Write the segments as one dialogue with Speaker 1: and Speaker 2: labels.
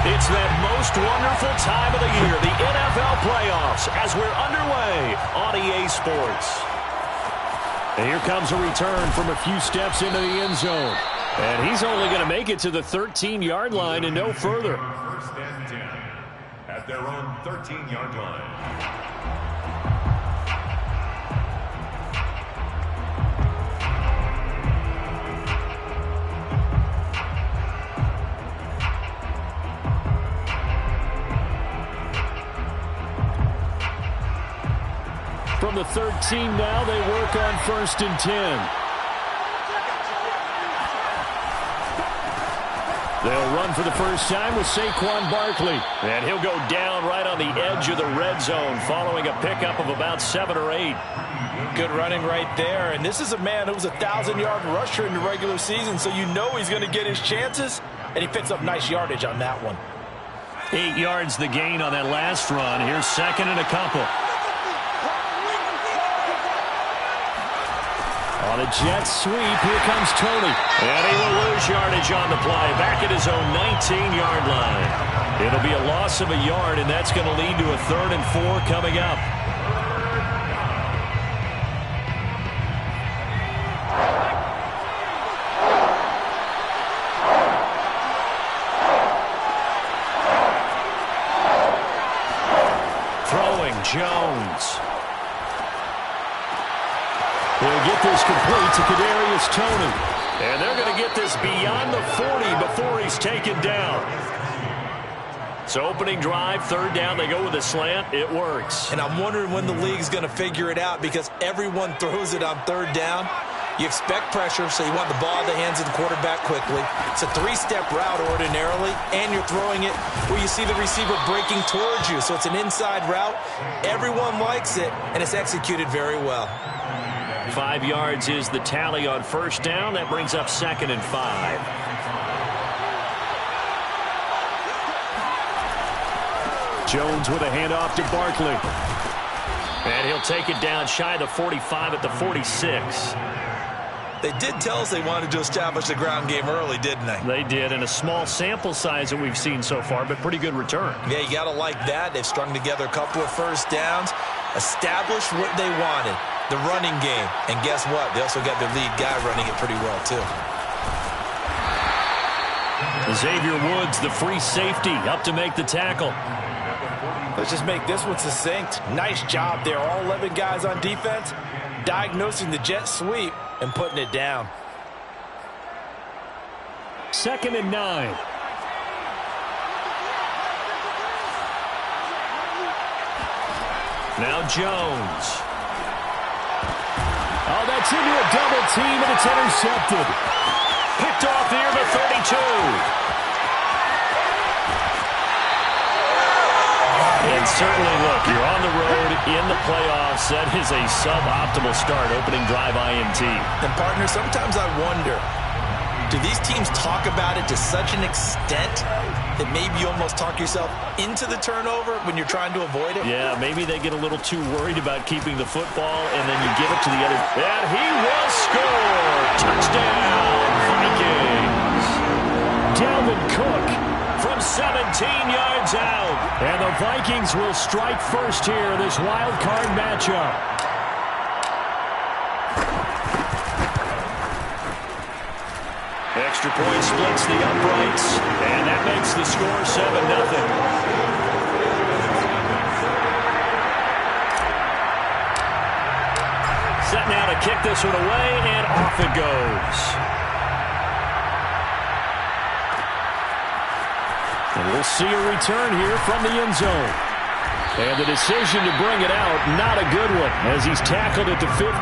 Speaker 1: It's that most wonderful time of the year, the NFL playoffs, as we're underway on EA Sports. And here comes a return from a few steps into the end zone. And he's only going to make it to the 13-yard line and no further.
Speaker 2: First and 10 at their own 13-yard line.
Speaker 1: From the 13 now, they work on 1st and 10. They'll run for the first time with Saquon Barkley. And he'll go down right on the edge of the red zone following a pickup of about 7 or 8.
Speaker 3: Good running right there. And this is a man who was a 1,000-yard rusher in the regular season, so you know he's going to get his chances. And he picks up nice yardage on that one.
Speaker 1: 8 yards the gain on that last run. Here's 2nd and a couple. On a jet sweep, here comes Tony. And he will lose yardage on the play. Back at his own 19-yard line. It'll be a loss of a yard, and that's going to lead to a 3rd and 4 coming up. Throwing Jones. He'll get this complete to Kadarius Toney. And they're going to get this beyond the 40 before he's taken down. So opening drive, 3rd down, they go with a slant. It works.
Speaker 3: And I'm wondering when the league's going to figure it out because everyone throws it on 3rd down. You expect pressure, so you want the ball in the hands of the quarterback quickly. It's a 3-step route ordinarily, and you're throwing it where you see the receiver breaking towards you. So it's an inside route. Everyone likes it, and it's executed very well.
Speaker 1: 5 yards is the tally on 1st down. That brings up 2nd and 5. Jones with a handoff to Barkley. And he'll take it down shy of the 45 at the 46.
Speaker 3: They did tell us they wanted to establish the ground game early, didn't they?
Speaker 1: They did, and a small sample size that we've seen so far, but pretty good return.
Speaker 3: Yeah, you got to like that. They've strung together a couple of 1st downs, established what they wanted, the running game. And guess what? They also got their lead guy running it pretty well, too.
Speaker 1: Xavier Woods, the free safety, up to make the tackle.
Speaker 3: Let's just make this one succinct. Nice job there. All 11 guys on defense diagnosing the jet sweep and putting it down.
Speaker 1: 2nd and 9. Now Jones. Oh, that's into a double team, and it's intercepted. Picked off near the 32. And certainly, look, you're on the road in the playoffs. That is a suboptimal start, opening drive INT.
Speaker 3: And, partner, sometimes I wonder, do these teams talk about it to such an extent that maybe you almost talk yourself into the turnover when you're trying to avoid it?
Speaker 1: Yeah, maybe they get a little too worried about keeping the football, and then you give it to the other. And he will score! Touchdown, Vikings! Dalvin Cook from 17 yards out. And the Vikings will strike first here in this wild card matchup. Extra point splits the uprights, and that makes the score 7-0. Set now to kick this one away, and off it goes. And we'll see a return here from the end zone. And the decision to bring it out, not a good one, as he's tackled at the 15.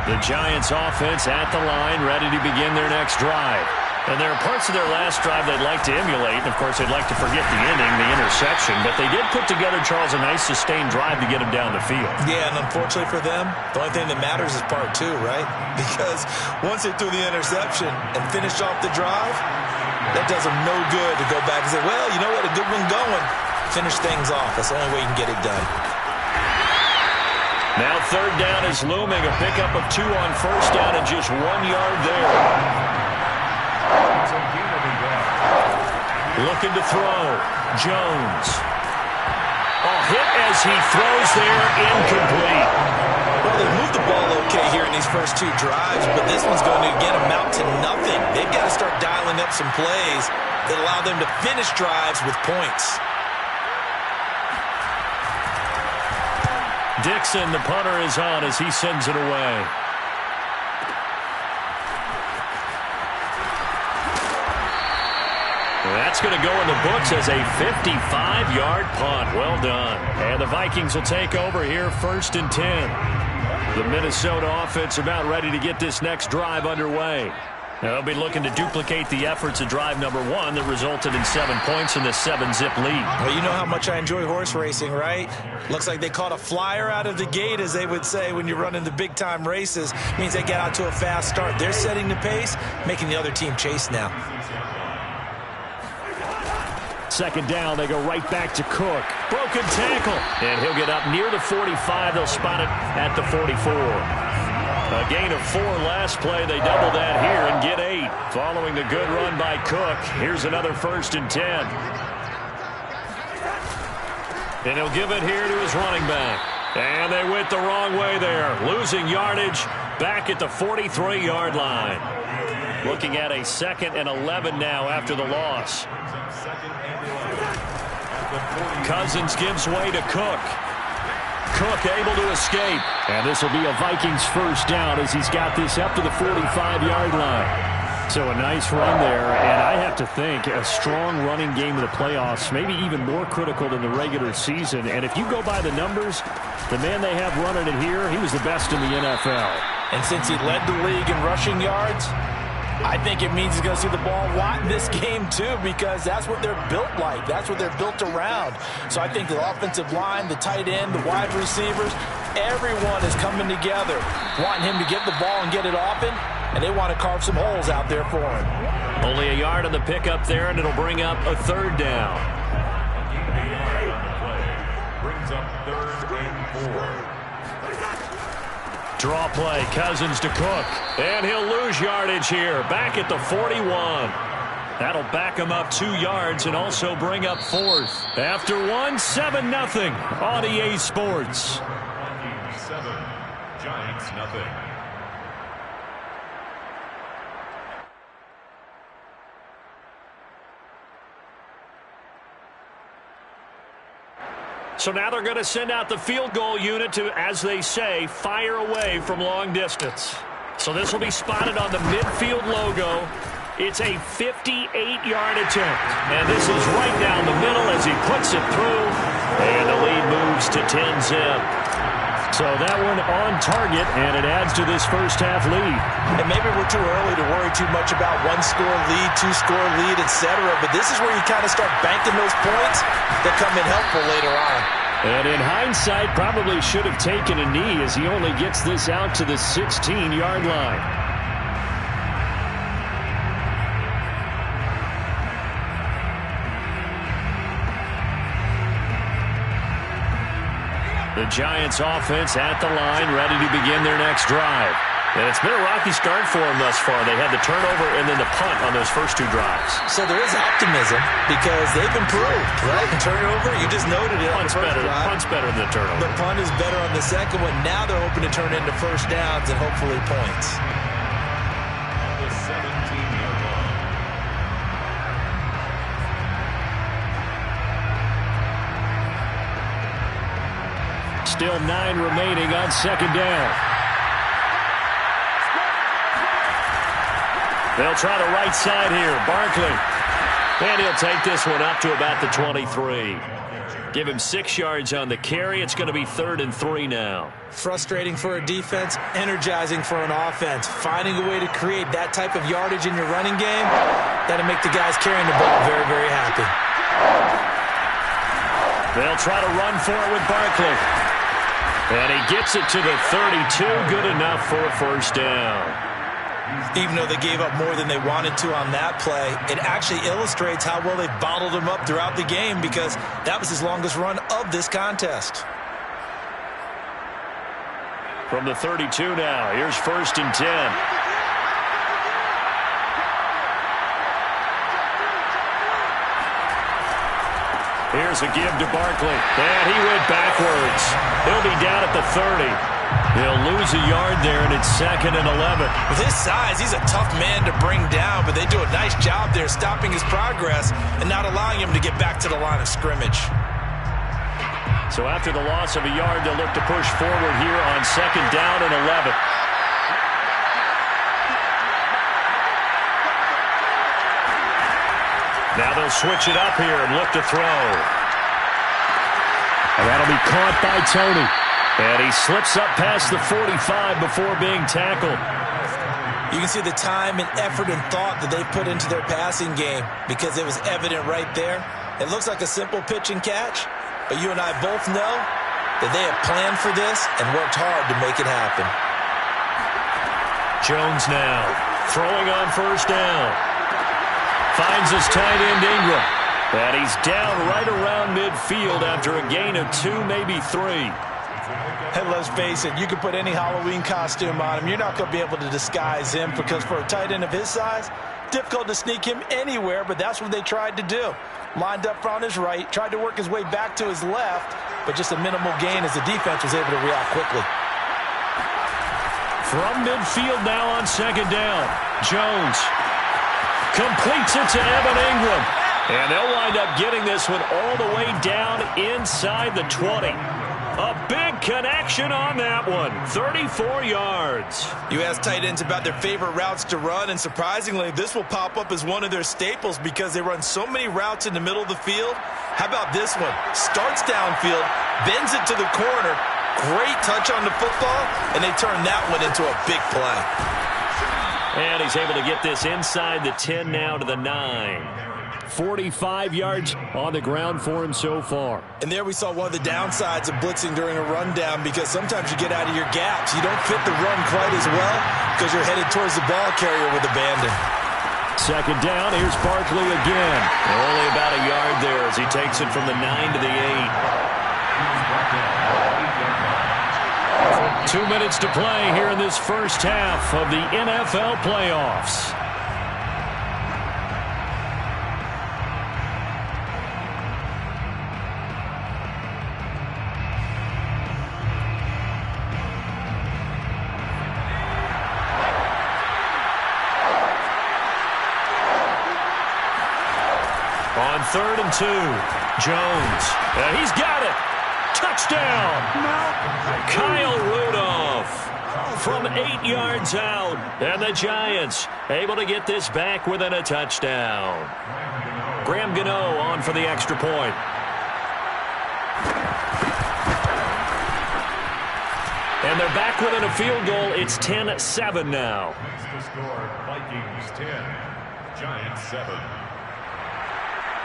Speaker 1: The Giants offense at the line, ready to begin their next drive. And there are parts of their last drive they'd like to emulate. And, of course, they'd like to forget the inning, the interception. But they did put together, Charles, a nice sustained drive to get them down the field.
Speaker 3: Yeah, and unfortunately for them, the only thing that matters is part 2, right? Because once they threw the interception and finished off the drive, that does them no good to go back and say, well, you know what, a good one going. Finish things off. That's the only way you can get it done.
Speaker 1: Now third down is looming. A pickup of 2 on first down and just 1 yard there. Looking to throw. Jones. Hit as he throws there, incomplete.
Speaker 3: Well, they moved the ball okay here in these first 2 drives, but this one's going to, again, amount to nothing. They've got to start dialing up some plays that allow them to finish drives with points.
Speaker 1: Dixon, the punter, is on as he sends it away. That's going to go in the books as a 55-yard punt. Well done. And the Vikings will take over here, 1st and 10. The Minnesota offense about ready to get this next drive underway. They'll be looking to duplicate the efforts of drive number 1 that resulted in 7 points in the 7-zip lead.
Speaker 3: Well, you know how much I enjoy horse racing, right? Looks like they caught a flyer out of the gate, as they would say when you're running the big-time races. Means they get out to a fast start. They're setting the pace, making the other team chase now.
Speaker 1: 2nd down, they go right back to Cook. Broken tackle. And he'll get up near the 45. They'll spot it at the 44. A gain of 4 last play. They double that here and get 8. Following the good run by Cook, here's another 1st and 10. And he'll give it here to his running back. And they went the wrong way there. Losing yardage back at the 43-yard line. Looking at a 2nd and 11 now after the loss. Cousins gives way to Cook. Cook able to escape. And this will be a Vikings 1st down as he's got this up to the 45-yard line. So a nice run there. And I have to think a strong running game in the playoffs, maybe even more critical than the regular season. And if you go by the numbers, the man they have running it here, he was the best in the NFL.
Speaker 3: And since he led the league in rushing yards, I think it means he's going to see the ball a lot in this game, too, because that's what they're built like. That's what they're built around. So I think the offensive line, the tight end, the wide receivers, everyone is coming together, wanting him to get the ball and get it often, and they want to carve some holes out there for him.
Speaker 1: Only a yard on the pickup there, and it'll bring up a 3rd down.
Speaker 2: Brings up 3rd and 4.
Speaker 1: Draw play, Cousins to Cook. And he'll lose yardage here, back at the 41. That'll back him up 2 yards and also bring up 4th. After 1, 7-0 on EA Sports.
Speaker 2: 7, Giants nothing.
Speaker 1: So now they're going to send out the field goal unit to, as they say, fire away from long distance. So this will be spotted on the midfield logo. It's a 58-yard attempt. And this is right down the middle as he puts it through. And the lead moves to 10-zip. So that one on target, and it adds to this first-half lead.
Speaker 3: And maybe we're too early to worry too much about 1-score lead, 2-score lead, etc. But this is where you kind of start banking those points that come in helpful later on.
Speaker 1: And in hindsight, probably should have taken a knee as he only gets this out to the 16-yard line. The Giants offense at the line, ready to begin their next drive. And it's been a rocky start for them thus far. They had the turnover and then the punt on those first 2 drives.
Speaker 3: So there is optimism because they've improved, right? Turnover, you just noted it.
Speaker 1: Punt's better. Punt's better than the turnover.
Speaker 3: The punt is better on the second one. Now they're hoping to turn into first downs and hopefully points.
Speaker 2: On the 17-yard line.
Speaker 1: Still 9 remaining on 2nd down. They'll try the right side here. Barkley. And he'll take this one up to about the 23. Give him 6 yards on the carry. It's going to be 3rd and 3 now.
Speaker 3: Frustrating for a defense, energizing for an offense. Finding a way to create that type of yardage in your running game, that'll make the guys carrying the ball very, very happy.
Speaker 1: They'll try to run for it with Barkley. And he gets it to the 32. Good enough for a first down.
Speaker 3: Even though they gave up more than they wanted to on that play, it actually illustrates how well they've bottled him up throughout the game because that was his longest run of this contest.
Speaker 1: From the 32 now, here's 1st and 10. Here's a give to Barkley, and he went backwards. He'll be down at the 30. He'll lose a yard there, and it's 2nd and 11.
Speaker 3: With his size, he's a tough man to bring down, but they do a nice job there stopping his progress and not allowing him to get back to the line of scrimmage.
Speaker 1: So after the loss of a yard, they'll look to push forward here on 2nd down and 11. Now they'll switch it up here and look to throw. And that'll be caught by Tony. And he slips up past the 45 before being tackled.
Speaker 3: You can see the time and effort and thought that they put into their passing game because it was evident right there. It looks like a simple pitch and catch, but you and I both know that they have planned for this and worked hard to make it happen.
Speaker 1: Jones now throwing on 1st down. Finds his tight end Ingram. And he's down right around midfield after a gain of 2, maybe 3.
Speaker 3: Hey, let's face it, you can put any Halloween costume on him. You're not going to be able to disguise him because for a tight end of his size, difficult to sneak him anywhere, but that's what they tried to do. Lined up on his right, tried to work his way back to his left, but just a minimal gain as the defense was able to react quickly.
Speaker 1: From midfield now on 2nd down, Jones completes it to Evan Ingram. And they'll wind up getting this one all the way down inside the 20. A big connection on that one. 34 yards.
Speaker 3: You ask tight ends about their favorite routes to run, and surprisingly, this will pop up as one of their staples because they run so many routes in the middle of the field. How about this one? Starts downfield, bends it to the corner. Great touch on the football, and they turn that one into a big play.
Speaker 1: And he's able to get this inside the 10 now to the 9. 45 yards on the ground for him so far.
Speaker 3: And there we saw one of the downsides of blitzing during a rundown because sometimes you get out of your gaps. You don't fit the run quite as well because you're headed towards the ball carrier with abandon.
Speaker 1: 2nd down, here's Barkley again. Only about a yard there as he takes it from the 9 to the 8. 2 minutes to play here in this first half of the NFL playoffs. On 3rd and 2, Jones. And he's got it. Touchdown. Kyle Rudolph from 8 yards out. And the Giants able to get this back within a touchdown. Graham Gano on for the extra point. And they're back within a field goal. It's 10-7 now.
Speaker 2: The score, Vikings 10, Giants 7.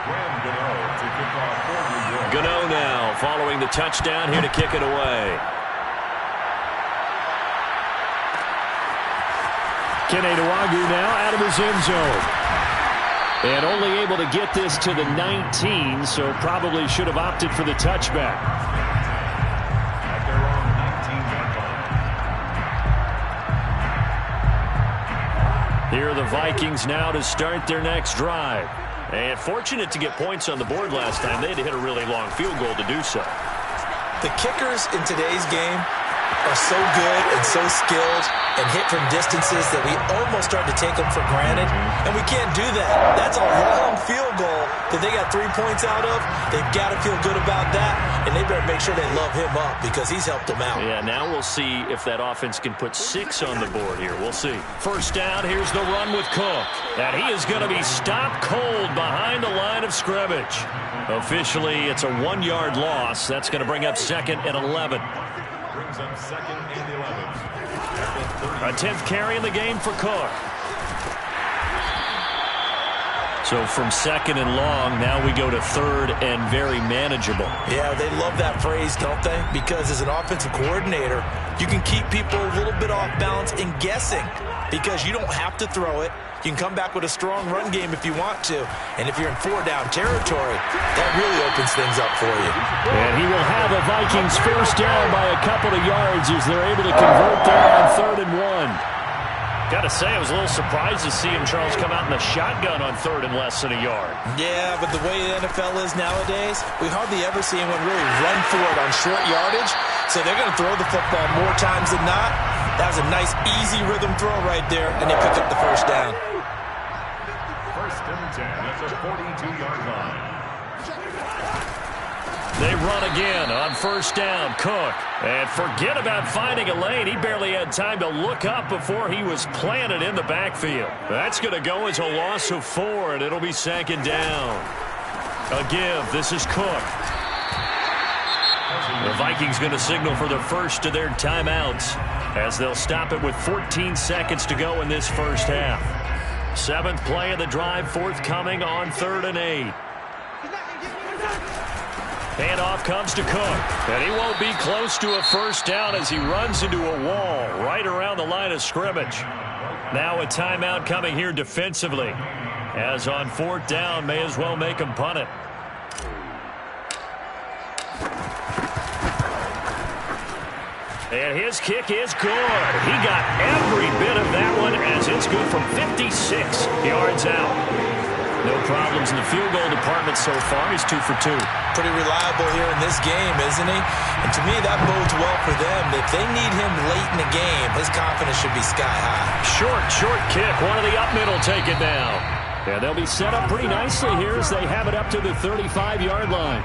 Speaker 2: Graham Gano to kick off for New York.
Speaker 1: Gano now following the touchdown here to kick it away. Keneduagu now out of his end zone. And only able to get this to the 19, so probably should have opted for the touchback.
Speaker 2: At their own 19-yard line.
Speaker 1: Here are the Vikings now to start their next drive. And fortunate to get points on the board last time. They had to hit a really long field goal to do so.
Speaker 3: The kickers in today's game are so good and so skilled and hit from distances that we almost start to take them for granted, and we can't do that. That's a long field goal that they got 3 points out of. They've got to feel good about that, and they better make sure they love him up because he's helped them out.
Speaker 1: Yeah, now we'll see if that offense can put 6 on the board here. We'll see. 1st down, here's the run with Cook. And he is going to be stopped cold behind the line of scrimmage. Officially, it's a 1-yard loss. That's going to bring up 2nd and 11.
Speaker 2: Brings up 2nd and 11.
Speaker 1: A 10th carry in the game for Cook. So from 2nd and long, now we go to 3rd and very manageable.
Speaker 3: Yeah, they love that phrase, don't they? Because as an offensive coordinator, you can keep people a little bit off balance and guessing because you don't have to throw it. You can come back with a strong run game if you want to. And if you're in 4-down territory, that really opens things up for you.
Speaker 1: And he will have a Vikings first down by a couple of yards as they're able to convert there on 3rd and 1. Got to say, I was a little surprised to see him, Charles, come out in the shotgun on 3rd and less than a yard.
Speaker 3: Yeah, but the way the NFL is nowadays, we hardly ever see anyone really run for it on short yardage. So they're going to throw the football more times than not. That was a nice, easy rhythm throw right there, and they pick up the first down.
Speaker 2: 1st and 10 at the 42-yard line.
Speaker 1: They run again on 1st down. Cook. And forget about finding a lane. He barely had time to look up before he was planted in the backfield. That's going to go as a loss of 4, and it'll be 2nd down. A give. This is Cook. The Vikings going to signal for the first of their timeouts as they'll stop it with 14 seconds to go in this first half. 7th play of the drive forthcoming on 3rd and 8. Handoff comes to Cook, and he won't be close to a first down as he runs into a wall right around the line of scrimmage. Now a timeout coming here defensively, as on 4th down, may as well make him punt it. And his kick is good. He got every bit of that one as it's good from 56 yards out. No problems in the field goal department so far. He's 2 for 2.
Speaker 3: Pretty reliable here in this game, isn't he? And to me, that bodes well for them. If they need him late in the game, his confidence should be sky high.
Speaker 1: Short kick. One of the up middle take it now. Yeah, they'll be set up pretty nicely here as they have it up to the 35-yard line.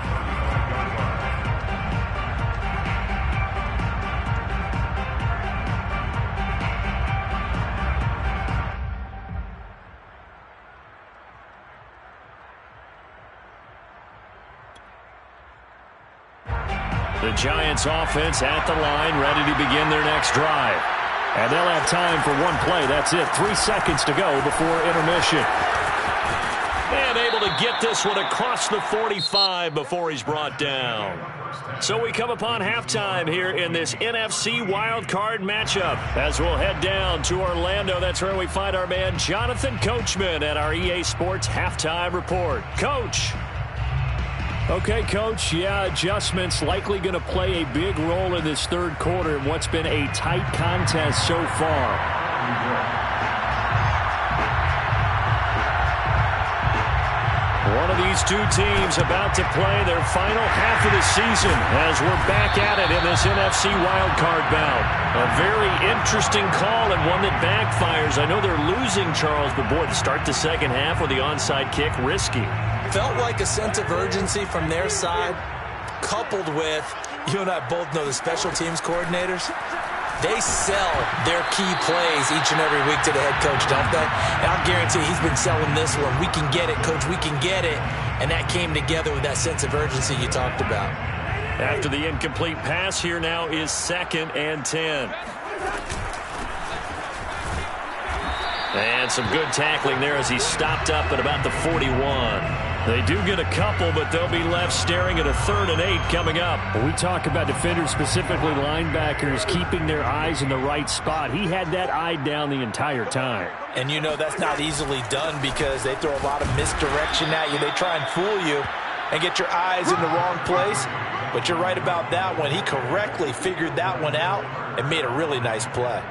Speaker 1: The Giants offense at the line, ready to begin their next drive. And they'll have time for one play. That's it. 3 seconds to go before intermission. And able to get this one across the 45 before he's brought down. So we come upon halftime here in this NFC wildcard matchup as we'll head down to Orlando. That's where we find our man Jonathan Coachman at our EA Sports Halftime Report. Coach. Okay, Coach, yeah, adjustments likely going to play a big role in this 3rd quarter in what's been a tight contest so far. One of these two teams about to play their final half of the season as we're back at it in this NFC wildcard bout. A very interesting call and one that backfires. I know they're losing, Charles, but boy, to start the second half with the onside kick, risky.
Speaker 3: Felt like a sense of urgency from their side, coupled with, you and I both know the special teams coordinators, they sell their key plays each and every week to the head coach, don't they? And I'll guarantee he's been selling this one. We can get it, coach, we can get it. And that came together with that sense of urgency you talked about.
Speaker 1: After the incomplete pass, here now is 2nd and 10. And some good tackling there as he stopped up at about the 41. They do get a couple, but they'll be left staring at a 3rd and 8 coming up. When we talk about defenders, specifically linebackers, keeping their eyes in the right spot, he had that eye down the entire time.
Speaker 3: And you know that's not easily done because they throw a lot of misdirection at you. They try and fool you and get your eyes in the wrong place. But you're right about that one. He correctly figured that one out and made a really nice play.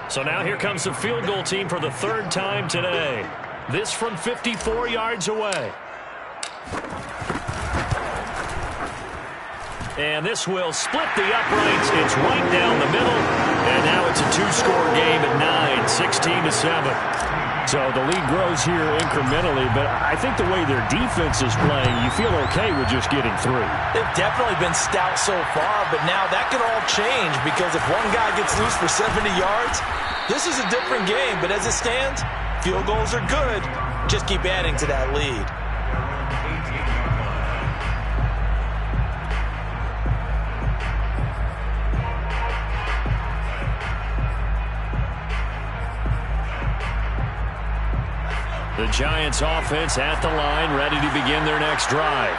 Speaker 1: So now here comes the field goal team for the 3rd time today. This from 54 yards away. And this will split the uprights. It's right down the middle. And now it's a 2-score game at 9, 16-7. So the lead grows here incrementally, but I think the way their defense is playing, you feel okay with just getting 3.
Speaker 3: They've definitely been stout so far, but now that can all change because if one guy gets loose for 70 yards, this is a different game. But as it stands, field goals are good. Just keep adding to that lead.
Speaker 1: The Giants offense at the line, ready to begin their next drive.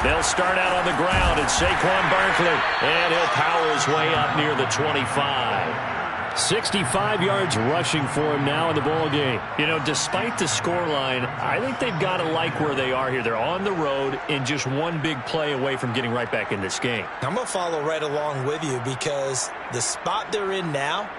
Speaker 1: They'll start out on the ground. It's Saquon Barkley, and he'll power his way up near the 25. 65 yards rushing for him now in the ball game. You know, despite the scoreline, I think they've got to like where they are here. They're on the road and just one big play away from getting right back in this game.
Speaker 3: I'm going to follow right along with you because the spot they're in now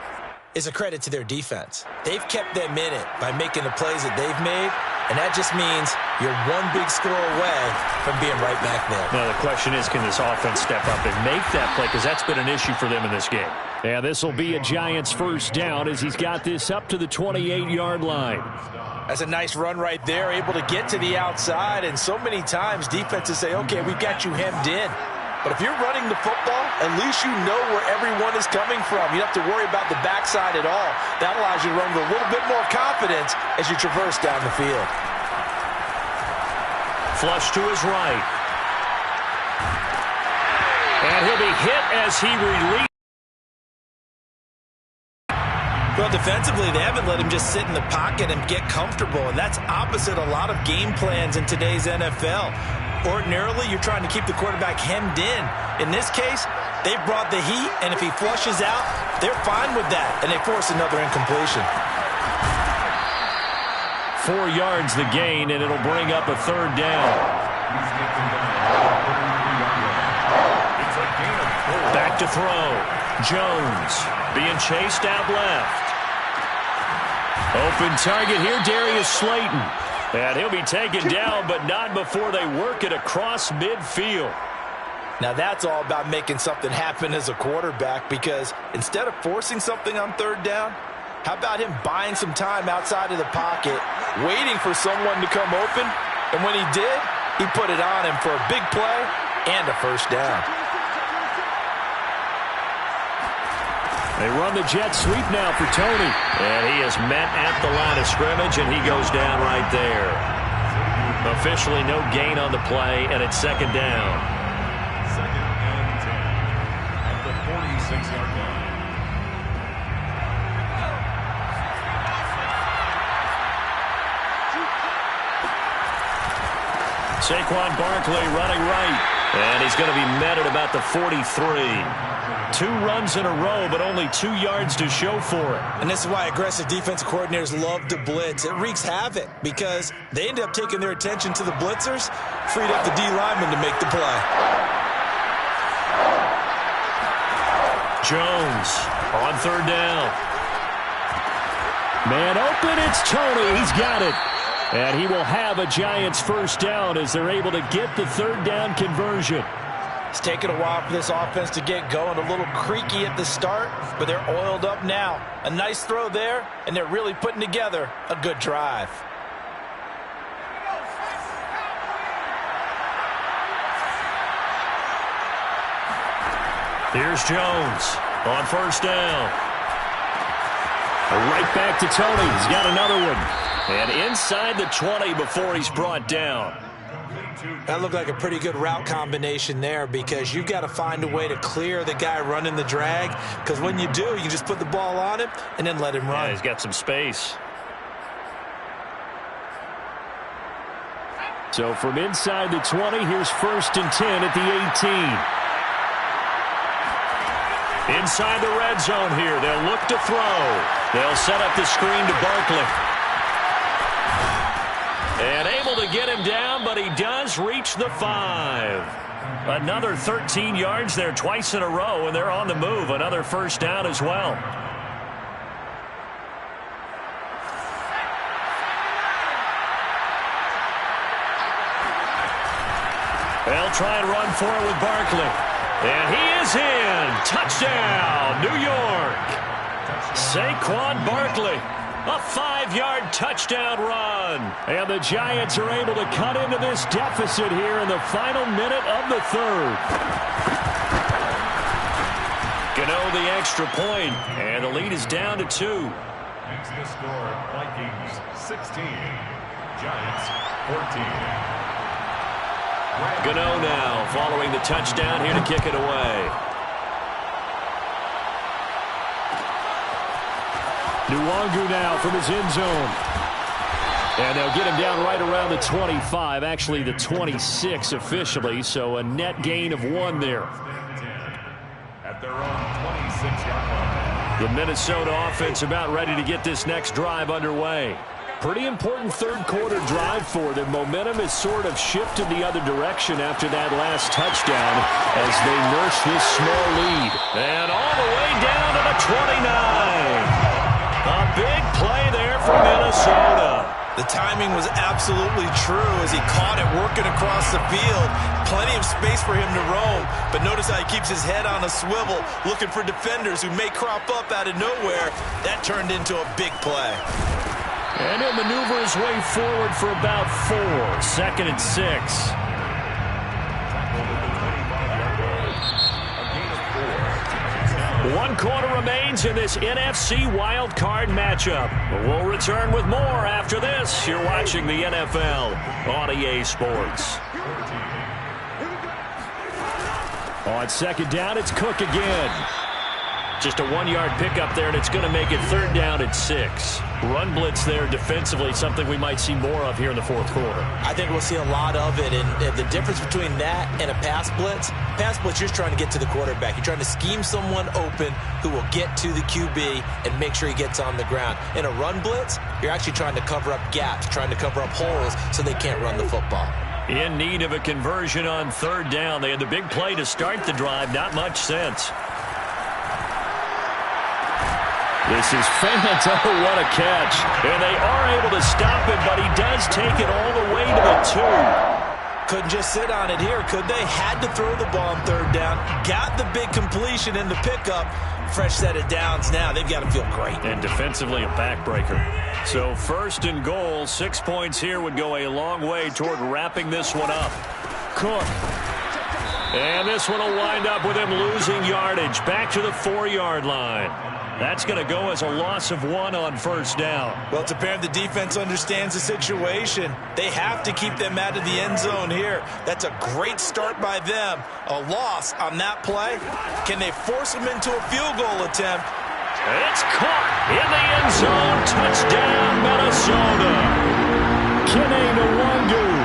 Speaker 3: is a credit to their defense. They've kept them in it by making the plays that they've made, and that just means you're one big score away from being right back there.
Speaker 1: Now, the question is, can this offense step up and make that play? Because that's been an issue for them in this game. And this will be a Giants first down as he's got this up to the 28-yard line.
Speaker 3: That's a nice run right there, able to get to the outside. And so many times defenses say, okay, we've got you hemmed in. But if you're running the football, at least you know where everyone is coming from. You don't have to worry about the backside at all. That allows you to run with a little bit more confidence as you traverse down the field.
Speaker 1: Flush to his right. And he'll be hit as he releases.
Speaker 3: Well, defensively, they haven't let him just sit in the pocket and get comfortable, and that's opposite a lot of game plans in today's NFL. Ordinarily, you're trying to keep the quarterback hemmed in. In this case, they've brought the heat, and if he flushes out, they're fine with that, and they force another incompletion.
Speaker 1: 4 yards the gain, and it'll bring up a third down. Back to throw. Jones being chased out left. Open target here, Darius Slayton. And he'll be taken down, but not before they work it across midfield.
Speaker 3: Now that's all about making something happen as a quarterback, because instead of forcing something on third down, how about him buying some time outside of the pocket, waiting for someone to come open, and when he did, he put it on him for a big play and a first down.
Speaker 1: They run the jet sweep now for Tony. And he is met at the line of scrimmage, and he goes down right there. Officially no gain on the play, and it's second down.
Speaker 2: Second and 10 at the 46-yard line.
Speaker 1: Saquon Barkley running right. And he's going to be met at about the 43. 2 runs in a row, but only 2 yards to show for it.
Speaker 3: And this is why aggressive defensive coordinators love to blitz. It wreaks havoc because they end up taking their attention to the blitzers, freed up the D lineman to make the play.
Speaker 1: Jones on third down. Man open, it's Tony. He's got it. And he will have a Giants first down as they're able to get the third down conversion.
Speaker 3: It's taken a while for this offense to get going. A little creaky at the start, but they're oiled up now. A nice throw there, and they're really putting together a good drive.
Speaker 1: Here's Jones on first down. Right back to Tony. He's got another one. And inside the 20 before he's brought down.
Speaker 3: That looked like a pretty good route combination there, because you've got to find a way to clear the guy running the drag, because when you do, you can just put the ball on him and then let him run.
Speaker 1: Yeah, he's got some space. So from inside the 20, here's first and 10 at the 18. Inside the red zone here, they'll look to throw. They'll set up the screen to Barkley. And able to get him down, but he does reach the 5. Another 13 yards there twice in a row, and they're on the move. Another first down as well. They'll try and run for it with Barkley. And he is in. Touchdown, New York. Saquon Barkley. A 5-yard touchdown run. And the Giants are able to cut into this deficit here in the final minute of the third. Gano the extra point, and the lead is down to 2.
Speaker 2: Makes the score Vikings 16, Giants 14.
Speaker 1: Gano now following the touchdown here to kick it away. Nwangu now from his end zone. And they'll get him down right around the 25, actually the 26 officially, so a net gain of 1 there.
Speaker 2: At their own 26-yard line.
Speaker 1: The Minnesota offense about ready to get this next drive underway. Pretty important third quarter drive for them. Momentum has sort of shifted the other direction after that last touchdown as they nurse this small lead. And all the way down to the 29. A big play there for Minnesota.
Speaker 3: The timing was absolutely true as he caught it working across the field. Plenty of space for him to roam, but notice how he keeps his head on a swivel, looking for defenders who may crop up out of nowhere. That turned into a big play.
Speaker 1: And he'll maneuver his way forward for about 4. 2nd and 6. One quarter remains in this NFC Wild Card matchup. We'll return with more after this. You're watching the NFL on EA Sports. On 2nd down, it's Cook again. Just a 1-yard pickup there, and it's going to make it 3rd down at 6. Run blitz there defensively, something we might see more of here in the 4th quarter.
Speaker 3: I think we'll see a lot of it, and the difference between that and a pass blitz, you're just trying to get to the quarterback. You're trying to scheme someone open who will get to the QB and make sure he gets on the ground. In a run blitz, you're actually trying to cover up gaps, trying to cover up holes so they can't run the football.
Speaker 1: In need of a conversion on 3rd down. They had the big play to start the drive, not much sense. This is Fant. Oh, what a catch. And they are able to stop him, but he does take it all the way to the 2.
Speaker 3: Couldn't just sit on it here, could they? Had to throw the ball on 3rd down. Got the big completion in the pickup. Fresh set of downs now. They've got to feel great.
Speaker 1: And defensively a backbreaker. So 1st and goal. 6 points here would go a long way toward wrapping this one up. Cook. And this one will wind up with him losing yardage. Back to the 4-yard line. That's going to go as a loss of 1 on 1st down.
Speaker 3: Well, it's apparent the defense understands the situation. They have to keep them out of the end zone here. That's a great start by them. A loss on that play. Can they force them into a field goal attempt?
Speaker 1: It's caught in the end zone. Touchdown, Minnesota. Kene Nwangu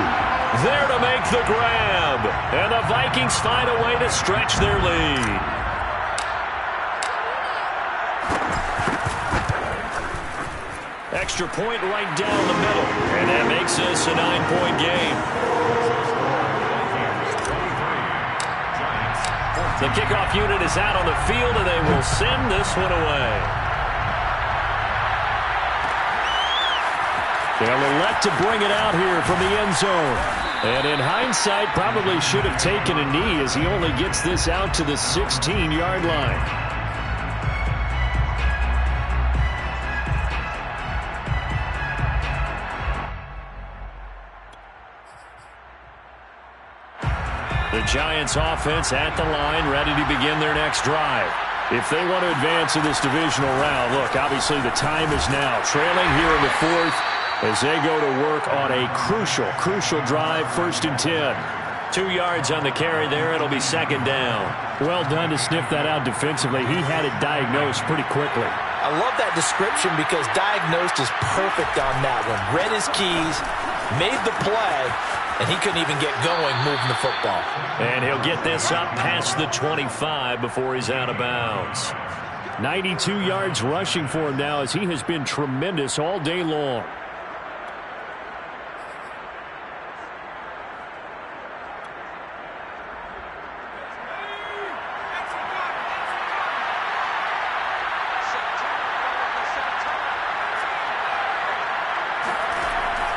Speaker 1: there to make the grab. And the Vikings find a way to stretch their lead. Extra point right down the middle. And that makes this a 9-point game. The kickoff unit is out on the field, and they will send this one away. They'll elect to bring it out here from the end zone. And in hindsight, probably should have taken a knee as he only gets this out to the 16-yard line. The Giants offense at the line, ready to begin their next drive. If they want to advance in this divisional round, look, obviously the time is now. Trailing here in the 4th as they go to work on a crucial drive, 1st and 10. 2 yards on the carry there. It'll be 2nd down. Well done to sniff that out defensively. He had it diagnosed pretty quickly.
Speaker 3: I love that description because diagnosed is perfect on that one. Read his keys, made the play, and he couldn't even get going moving the football.
Speaker 1: And he'll get this up past the 25 before he's out of bounds. 92 yards rushing for him now as he has been tremendous all day long.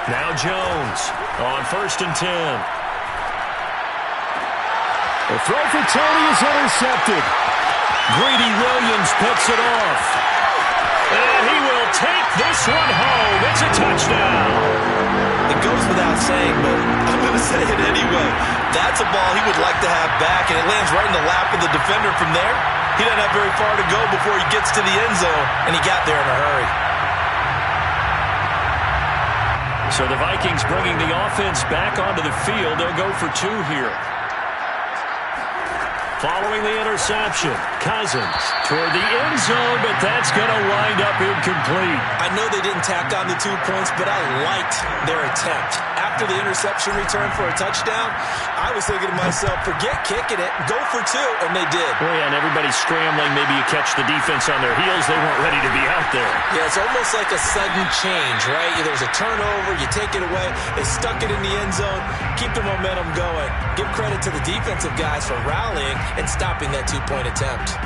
Speaker 1: Now Jones on 1st and 10. The throw for Tony is intercepted. Greedy Williams picks it off. And he will take this one home. It's a touchdown.
Speaker 3: It goes without saying, but I'm going to say it anyway. That's a ball he would like to have back, and it lands right in the lap of the defender from there. He doesn't have very far to go before he gets to the end zone, and he got there in a hurry.
Speaker 1: So the Vikings bringing the offense back onto the field. They'll go for 2 here. Following the interception, Cousins toward the end zone, but that's going to wind up incomplete.
Speaker 3: I know they didn't tack on the 2 points, but I liked their attempt. After the interception return for a touchdown, I was thinking to myself, forget kicking it, go for 2, and they did.
Speaker 1: Oh, yeah, and everybody's scrambling. Maybe you catch the defense on their heels. They weren't ready to be out there.
Speaker 3: Yeah, it's almost like a sudden change, right? There's a turnover, you take it away, they stuck it in the end zone, keep the momentum going. Give credit to the defensive guys for rallying and stopping that 2-point attempt.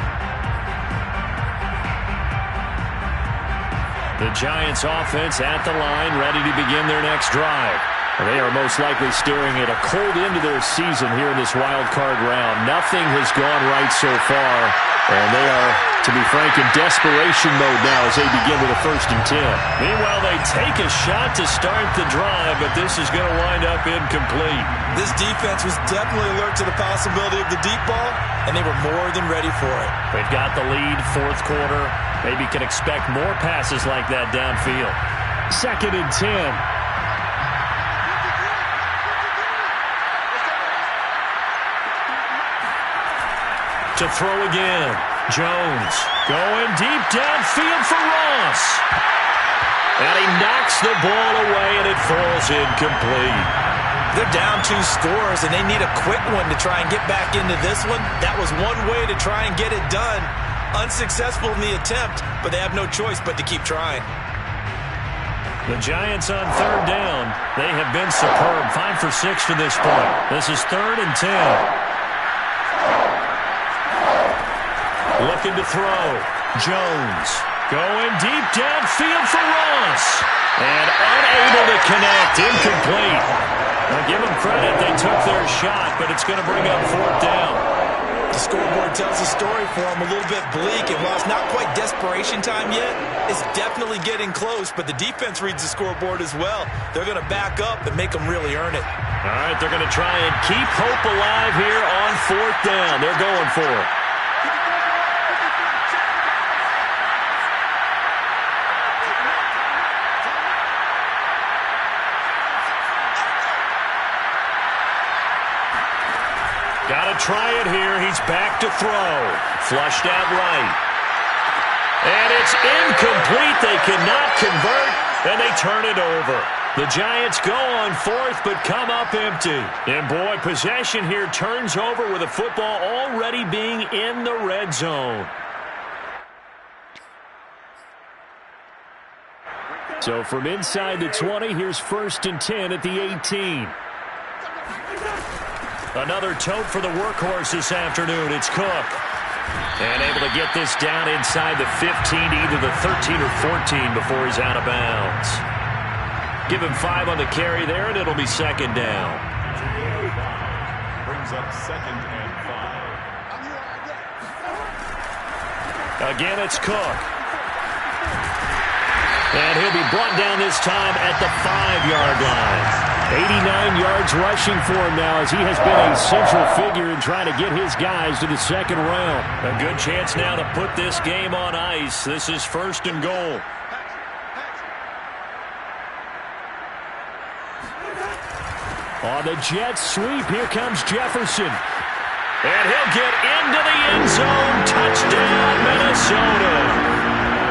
Speaker 1: The Giants offense at the line, ready to begin their next drive. They are most likely staring at a cold end to their season here in this wild card round. Nothing has gone right so far, and they are, to be frank, in desperation mode now as they begin with a 1st and 10. Meanwhile, they take a shot to start the drive, but this is going to wind up incomplete.
Speaker 3: This defense was definitely alert to the possibility of the deep ball, and they were more than ready for it.
Speaker 1: They've got the lead, 4th quarter. Maybe can expect more passes like that downfield. 2nd and 10. To throw again. Jones going deep downfield for Ross. And he knocks the ball away, and it falls incomplete.
Speaker 3: They're down 2 scores, and they need a quick one to try and get back into this one. That was one way to try and get it done. Unsuccessful in the attempt, but they have no choice but to keep trying.
Speaker 1: The Giants on 3rd down. They have been superb. 5 for 6 to this point. This is 3rd and 10. Looking to throw. Jones going deep downfield for Ross. And unable to connect. Incomplete. Now give them credit. They took their shot, but it's going to bring up 4th down.
Speaker 3: The scoreboard tells the story for them, a little bit bleak. And while it's not quite desperation time yet, it's definitely getting close. But the defense reads the scoreboard as well. They're going to back up and make them really earn it.
Speaker 1: All right, they're going to try and keep hope alive here on 4th down. They're going for it. Got to try it here. He's back to throw. Flushed out right. And it's incomplete. They cannot convert, and they turn it over. The Giants go on 4th, but come up empty. And, boy, possession here turns over with the football already being in the red zone. So from inside the 20, here's 1st and 10 at the 18. Another tote for the workhorse this afternoon. It's Cook. And able to get this down inside the 15, either the 13 or 14 before he's out of bounds. Give him 5 on the carry there, and it'll be 2nd down.
Speaker 2: Brings up 2nd and 5.
Speaker 1: Again, it's Cook. And he'll be brought down this time at the 5-yard line. 89 yards rushing for him now as he has been a central figure in trying to get his guys to the 2nd round. A good chance now to put this game on ice. This is 1st and goal. On the Jets sweep, here comes Jefferson. And he'll get into the end zone. Touchdown, Minnesota.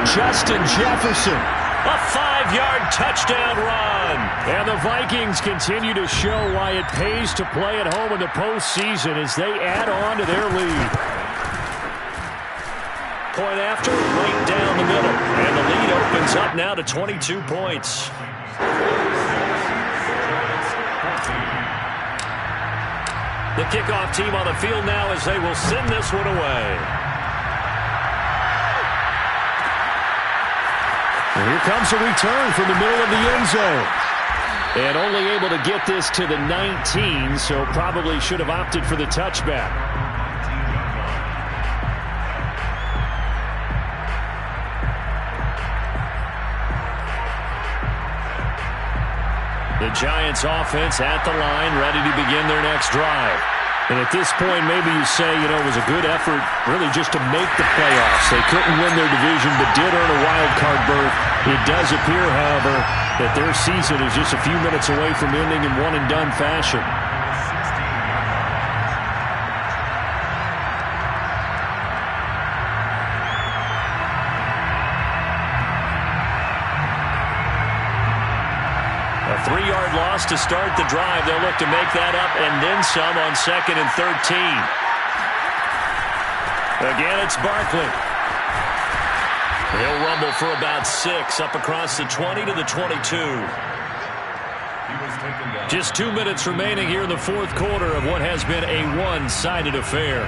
Speaker 1: Justin Jefferson. A 5-yard touchdown run. And the Vikings continue to show why it pays to play at home in the postseason as they add on to their lead. Point after, right down the middle. And the lead opens up now to 22 points. The kickoff team on the field now as they will send this one away. And here comes a return from the middle of the end zone. And only able to get this to the 19, so probably should have opted for the touchback. The Giants offense at the line, ready to begin their next drive. And at this point, maybe you say, it was a good effort really just to make the playoffs. They couldn't win their division, but did earn a wild card berth. It does appear, however, that their season is just a few minutes away from ending in one-and-done fashion. loss to start the drive. They'll look to make that up and then some on 2nd and 13. Again, it's Barkley. He'll rumble for about 6 up across the 20 to the 22. Just 2 minutes remaining here in the fourth quarter of what has been a one-sided affair.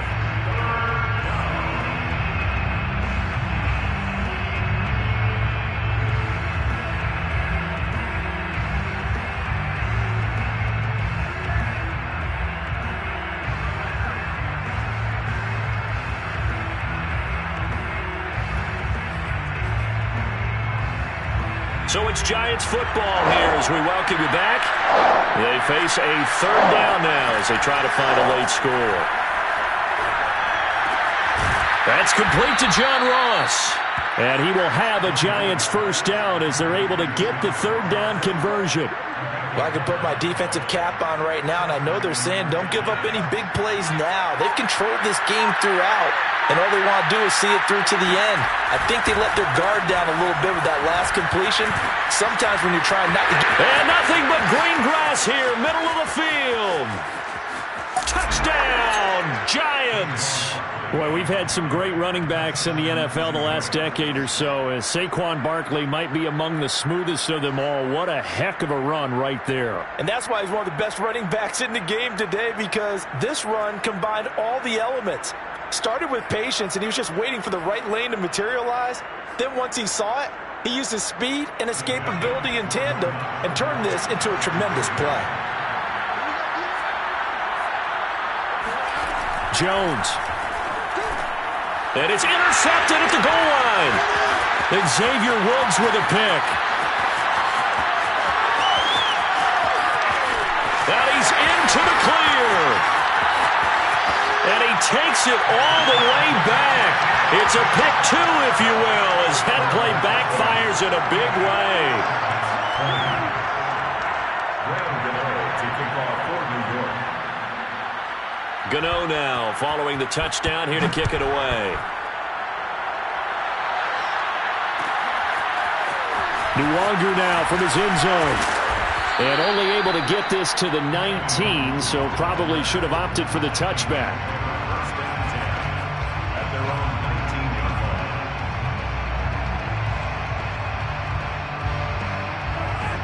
Speaker 1: So it's Giants football here as we welcome you back. They face a third down now as they try to find a late score. That's complete to John Ross. And he will have a Giants first down as they're able to get the third down conversion.
Speaker 3: Well, I can put my defensive cap on right now, and I know they're saying don't give up any big plays now. They've controlled this game throughout, and all they want to do is see it through to the end. I think they let their guard down a little bit with that last completion. Sometimes when you're trying not to get...
Speaker 1: And nothing but green grass here, middle of the field. Touchdown, Giants. Boy, we've had some great running backs in the NFL the last decade or so, as Saquon Barkley might be among the smoothest of them all. What a heck of a run right there.
Speaker 3: And that's why he's one of the best running backs in the game today, because this run combined all the elements. Started with patience, and he was just waiting for the right lane to materialize. Then once he saw it, he used his speed and escapability in tandem and turned this into a tremendous play.
Speaker 1: Jones. And it's intercepted at the goal line. Xavier Woods with a pick. And he's into the clear. And he takes it all the way back. It's a pick 2, if you will, as that play backfires in a big way. Gano now following the touchdown here to kick it away. Nwangu now from his end zone. And only able to get this to the 19, so probably should have opted for the touchback.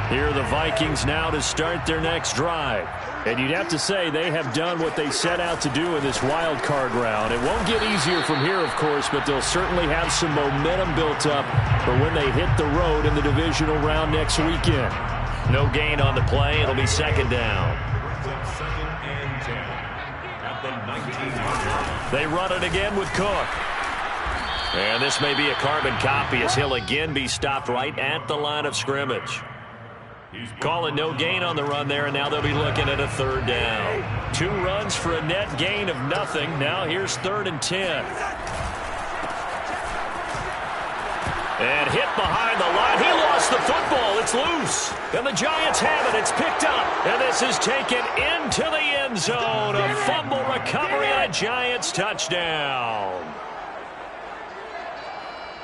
Speaker 1: Here are the Vikings now to start their next drive. And you'd have to say they have done what they set out to do in this wild card round. It won't get easier from here, of course, but they'll certainly have some momentum built up for when they hit the road in the divisional round next weekend. No gain on the play. It'll be second down. They run it again with Cook. And this may be a carbon copy as he'll again be stopped right at the line of scrimmage. Calling no gain on the run there, and now they'll be looking at a third down. 2 runs for a net gain of nothing. Now here's 3rd and 10. And hit behind the line. He lost the football. It's loose. And the Giants have it. It's picked up. And this is taken into the end zone. A fumble recovery and a Giants touchdown.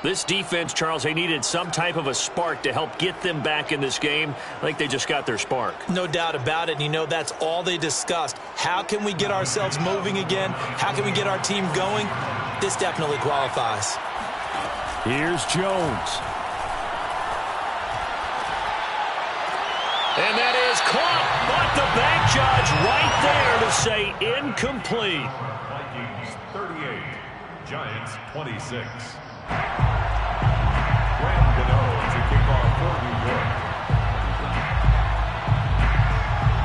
Speaker 1: This defense, Charles, they needed some type of a spark to help get them back in this game. I think they just got their spark. No doubt about it. And you know that's all they discussed. How can we get ourselves moving again? How can we get our team going? This definitely qualifies. Here's Jones. And that is caught. But the back judge right there to say incomplete.
Speaker 2: Vikings 38, Giants 26.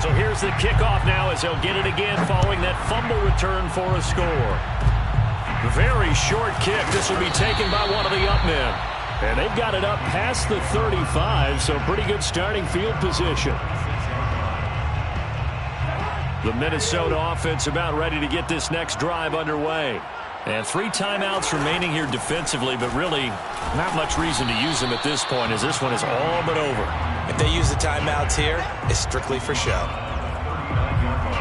Speaker 1: So here's the kickoff now as he'll get it again following that fumble return for a score. Very short kick. This will be taken by one of the up men. And they've got it up past the 35, so pretty good starting field position. The Minnesota offense about ready to get this next drive underway. And 3 timeouts remaining here defensively, but really not much reason to use them at this point as this one is all but over. If they use the timeouts here, it's strictly for show.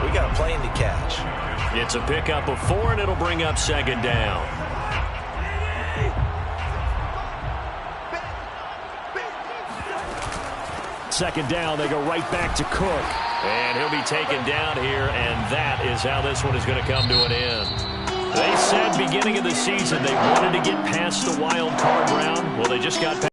Speaker 1: We got a plane to catch. It's a pickup of 4, and it'll bring up second down. Second down, they go right back to Cook. And he'll be taken down here, and that is how this one is going to come to an end. They said beginning of the season they wanted to get past the wild card round. Well, they just got past